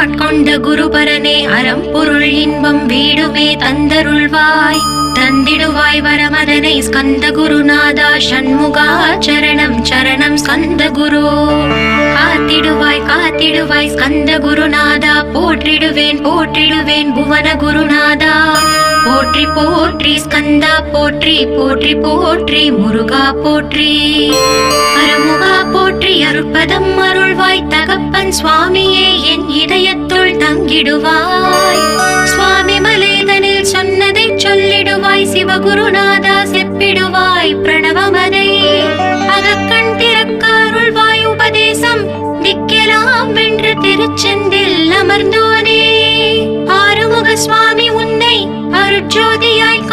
ஆட்கொண்ட குருபரனே அறம் பொருள் இன்பம் வீடுமே தந்தருள்வாய் தந்திடுவாய் வரமதனை ஸ்கந்த குருநாதா ஷண்முகா சரணம் சரணம் ஸ்கந்த குரு காத்திடுவாய் காத்திடுவாய் ஸ்கந்த குருநாதா போற்றிடுவேன் போற்றிடுவேன் புவன குருநாதா போற்றி போற்றி ஸ்கந்தா போற்றி போற்றி போற்றி முருகா போற்றி அருமுகா போற்றி அருட்பதம் அருள்வாய் தகப்பன் சுவாமியே என் இதயத்துள் தங்கிடுவாய் சுவாமி மலேதனில் சொன்னதை சொல்லிடுவாய் சிவகுருநாதா செப்பிடுவாய் பிரணவமதை அகக்கண் திறக்க அருள்வாய் உபதேசம் திக்கெல்லாம் வென்று திருச்செந்தில் அமர்ந்தோனே ஆறுமுக சுவாமி உன்னை அருட்ஜோதியாய்